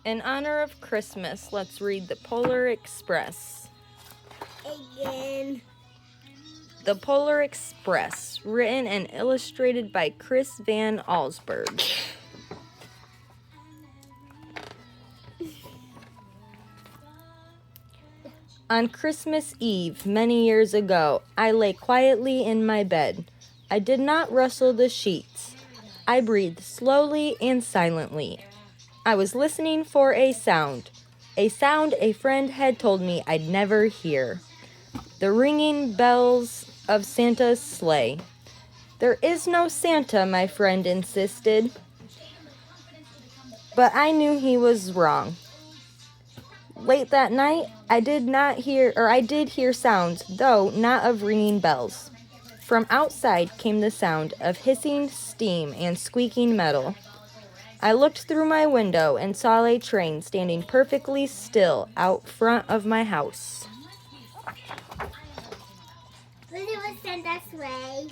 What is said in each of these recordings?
In honor of Christmas, let's read the Polar Express. Again. The Polar Express, written and illustrated by Chris Van Allsburg. On Christmas Eve, many years ago, I lay quietly in my bed. I did not rustle the sheets. I breathed slowly and silently. I was listening for a sound a friend had told me I'd never hear. The ringing bells of Santa's sleigh. There is no Santa, my friend insisted. But I knew he was wrong. Late that night, I did hear sounds, though not of ringing bells. From outside came the sound of hissing steam and squeaking metal. I looked through my window and saw a train standing perfectly still out front of my house. It was Santa's sleigh.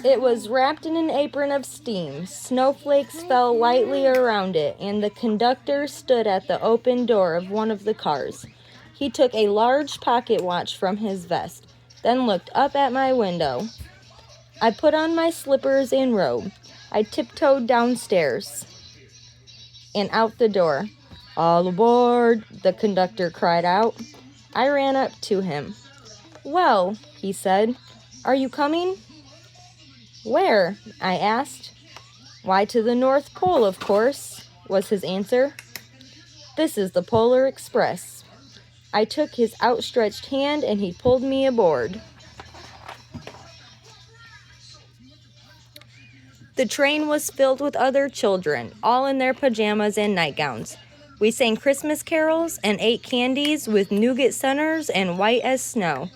It was wrapped in an apron of steam. Snowflakes fell lightly around it, and the conductor stood at the open door of one of the cars. He took a large pocket watch from his vest, then looked up at my window. I put on my slippers and robe. I tiptoed downstairs and out the door. All aboard, the conductor cried out. I ran up to him. Well, he said, are you coming? Where? I asked. Why, to the North Pole, of course, was his answer. This is the Polar Express. I took his outstretched hand and he pulled me aboard. The train was filled with other children, all in their pajamas and nightgowns. We sang Christmas carols and ate candies with nougat centers and white as snow.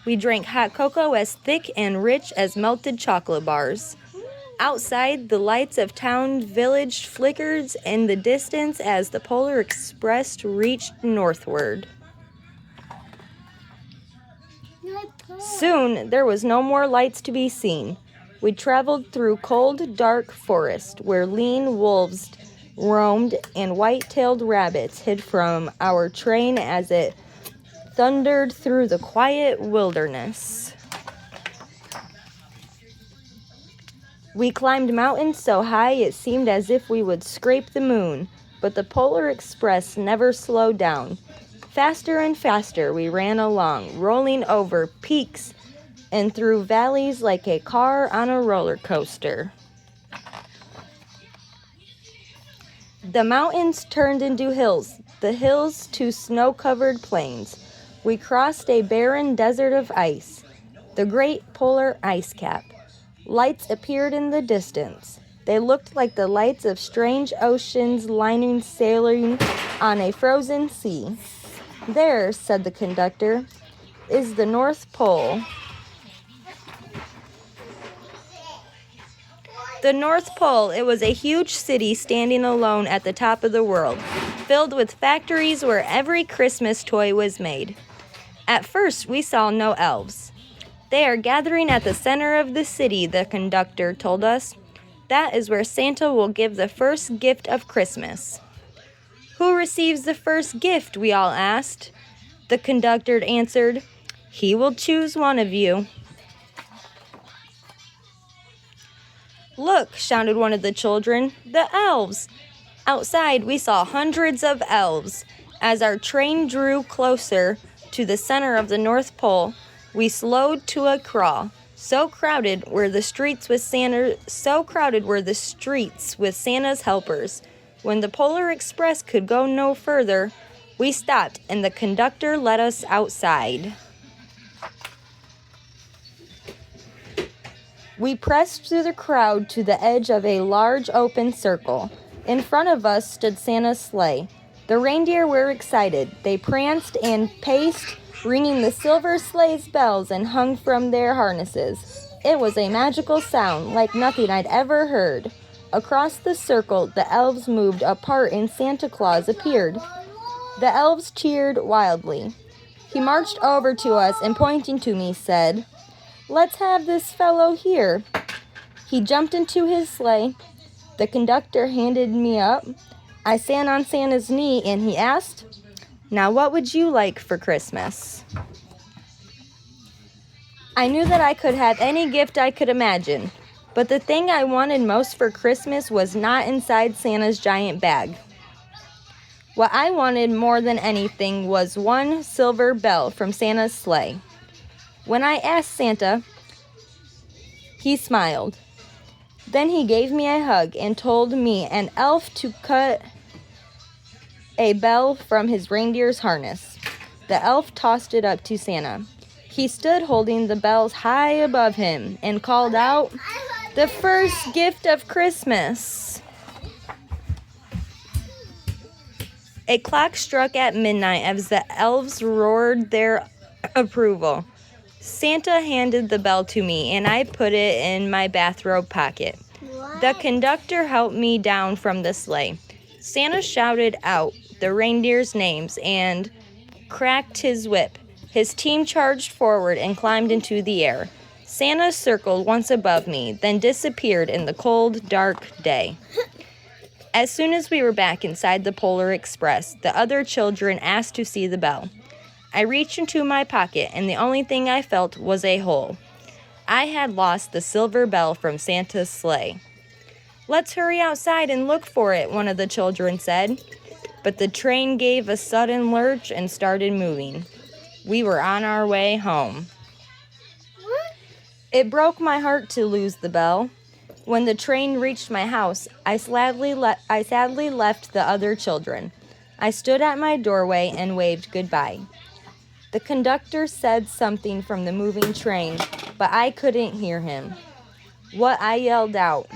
We drank hot cocoa as thick and rich as melted chocolate bars. Outside, the lights of town village flickered in the distance as the Polar Express reached northward. Soon, there was no more lights to be seen. We traveled through cold, dark forest where lean wolves roamed and white-tailed rabbits hid from our train as it thundered through the quiet wilderness. We climbed mountains so high it seemed as if we would scrape the moon, but the Polar Express never slowed down. Faster and faster we ran along, rolling over peaks and through valleys like a car on a roller coaster. The mountains turned into hills, the hills to snow-covered plains. We crossed a barren desert of ice, the great polar ice cap. Lights appeared in the distance. They looked like the lights of strange oceans lining sailing on a frozen sea. There, said the conductor, is the North Pole. The North Pole, it was a huge city standing alone at the top of the world, filled with factories where every Christmas toy was made. At first, we saw no elves. They are gathering at the center of the city, the conductor told us. That is where Santa will give the first gift of Christmas. Who receives the first gift, we all asked. The conductor answered, he will choose one of you. Look, shouted one of the children, the elves. Outside, we saw hundreds of elves. As our train drew closer to the center of the North Pole, we slowed to a crawl. So crowded were the streets with Santa's helpers. When the Polar Express could go no further, we stopped and the conductor let us outside. We pressed through the crowd to the edge of a large open circle. In front of us stood Santa's sleigh. The reindeer were excited. They pranced and paced, ringing the silver sleigh's bells and hung from their harnesses. It was a magical sound, like nothing I'd ever heard. Across the circle, the elves moved apart and Santa Claus appeared. The elves cheered wildly. He marched over to us and pointing to me said, let's have this fellow here. He jumped into his sleigh. The conductor handed me up. I sat on Santa's knee and he asked, "Now what would you like for Christmas?" I knew that I could have any gift I could imagine, but the thing I wanted most for Christmas was not inside Santa's giant bag. What I wanted more than anything was one silver bell from Santa's sleigh. When I asked Santa, he smiled. Then he gave me a hug and told me an elf to cut a bell from his reindeer's harness. The elf tossed it up to Santa. He stood holding the bells high above him and called out, "The first gift of Christmas." A clock struck at midnight as the elves roared their approval. Santa handed the bell to me and I put it in my bathrobe pocket. The conductor helped me down from the sleigh. Santa shouted out the reindeers' names and cracked his whip. His team charged forward and climbed into the air. Santa circled once above me, then disappeared in the cold, dark day. As soon as we were back inside the Polar Express, the other children asked to see the bell. I reached into my pocket, and the only thing I felt was a hole. I had lost the silver bell from Santa's sleigh. "Let's hurry outside and look for it," one of the children said. But the train gave a sudden lurch and started moving. We were on our way home. It broke my heart to lose the bell. When the train reached my house, I sadly left the other children. I stood at my doorway and waved goodbye. The conductor said something from the moving train, but I couldn't hear him. What I yelled out.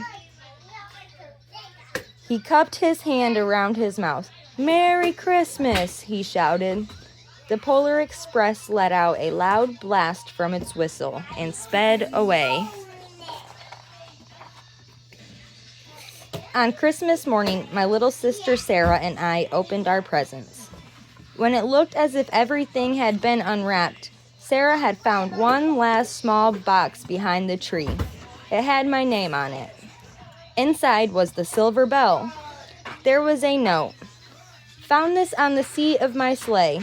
He cupped his hand around his mouth. "Merry Christmas," he shouted. The Polar Express let out a loud blast from its whistle and sped away. On Christmas morning, my little sister Sarah and I opened our presents. When it looked as if everything had been unwrapped, Sarah had found one last small box behind the tree. It had my name on it. Inside was the silver bell. There was a note. "Found this on the seat of my sleigh.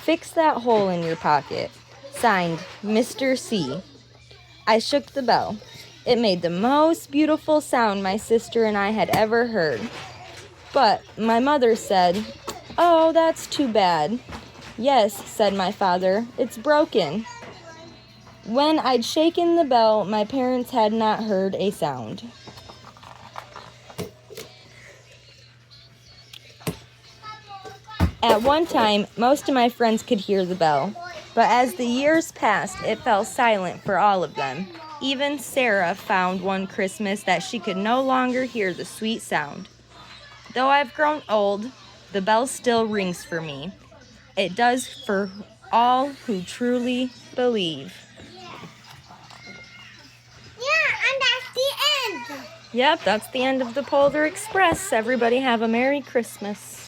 Fix that hole in your pocket. Signed, Mr. C." I shook the bell. It made the most beautiful sound my sister and I had ever heard. But my mother said, "Oh, that's too bad." "Yes," said my father, "it's broken." When I'd shaken the bell, my parents had not heard a sound. At one time, most of my friends could hear the bell, but as the years passed, it fell silent for all of them. Even Sarah found one Christmas that she could no longer hear the sweet sound. Though I've grown old, the bell still rings for me. It does for all who truly believe. Yeah, and that's the end. Yep, that's the end of the Polar Express. Everybody have a Merry Christmas.